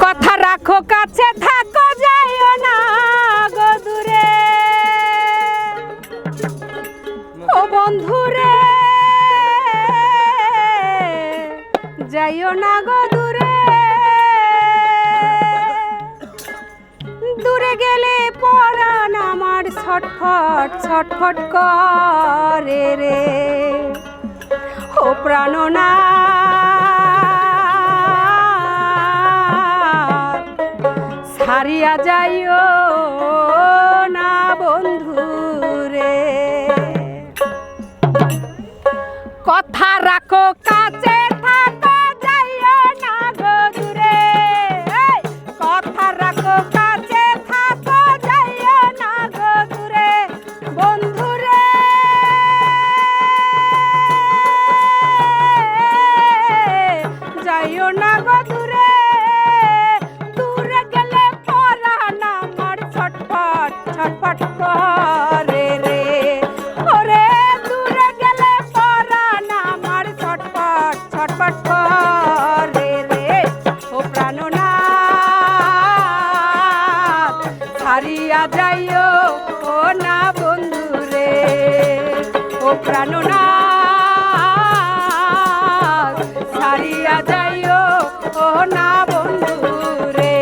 কথা রাখো কাছে থাকো যাইও না গো দূরে ও বন্ধুরে যাইও না গো দূরে দূরে গেলে পরাণ আমার ছটফট ছটফট করে রে ও প্রাণনা ছাড়িয়া যাইও না বন্ধুরে কথা রাখো কাছে থাকো যাইও না গো দূরে কথা রাখো কাছে থাকো যাইও না গো দূরে বন্ধুরে যাইও না গো দূরে দূরে গেলে পরাণ আমার ছটফট ছটফট করে রে ওরে দূরে গেলে পরাণ আমার ছটফট ছটফট করে রে ও প্রাণনাথ ছাড়িয়া যাইও ও না বন্ধুরে ও প্রাণনাথ ছাড়িয়া যাইও ও না বন্ধুরে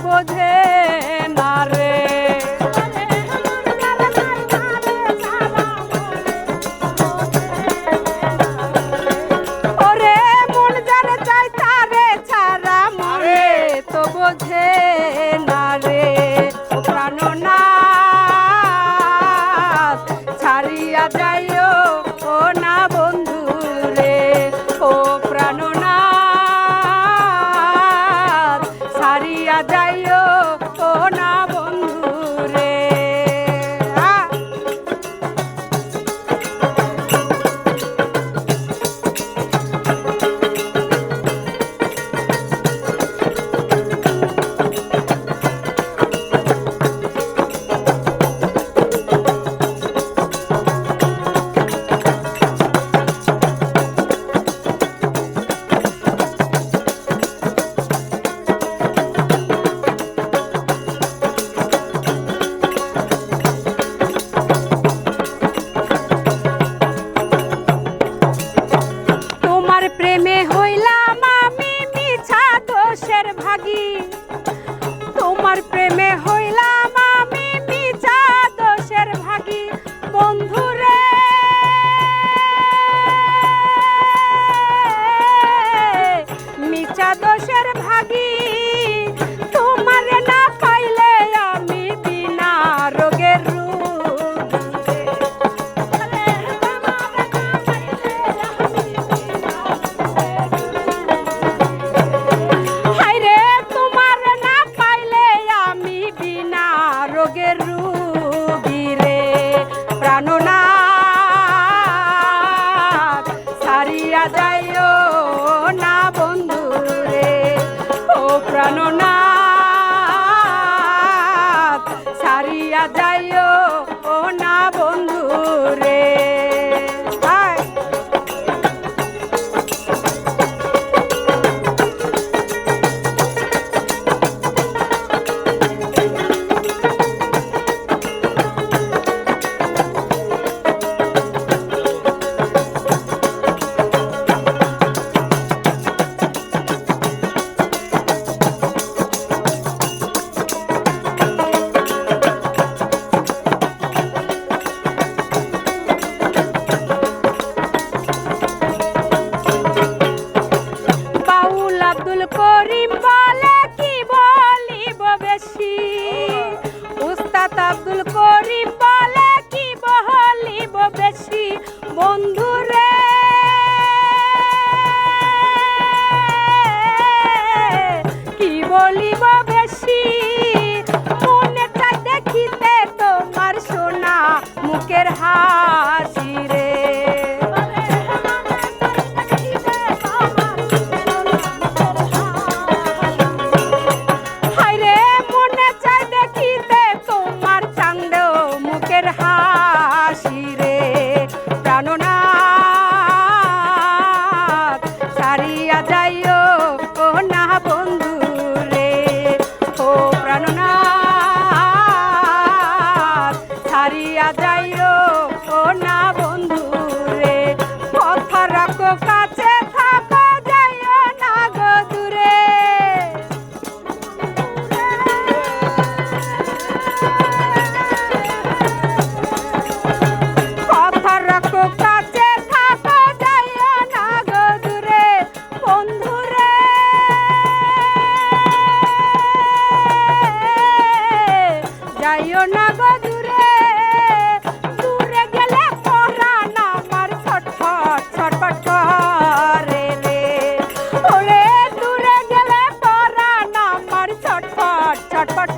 বোঝে না রে ওরে মন যারে চাই তারে ছাড়া মনে তো বোঝে না রে প্রাণনাথ ছাড়িয়া যাইও ও না বন্ধুরে ও প্রাণনাথ ছাড়িয়া যাইও ও না বন্ধুরে প্রেমে হইলাম আমি মিছা দোষের ভাগী তোমার প্রেমে হইলাম আমি মিছা দোষের ভাগী বন্ধুরে মিছা দোষের ভাগী তোমার না পাইলে আমি বিনা রোগের রুগীরে প্রাণনাথ ছাড়িয়া যাইও না বন্ধুরে ও প্রাণনাথ ছাড়িয়া যাইও ও না বন্ধুরে বাসি মনে চাই দেখিতে তোমার সোনা মুখের হাসি রে। হায়রে মনে চাই দেখিতে তোমার চান্দ মুখের হাসি রে। প্রাণনাথ ছাড়িয়া যাইও ও না বন্ধু রে, ও প্রাণনাথ ছাড়িয়া যাইও ও না বন্ধু রে। কথা রাখো কাছে থাকো যাইও না গো দূরে। কথা রাখো কাছে থাকো যাইও না গো দূরে বন্ধু রে। যাইও না গো দূরে, দূরে গেলে পরাণ আমার ছটফট ছটফট করে রে। ওরে দূরে গেলে পরাণ আমার ছটফট ছটফট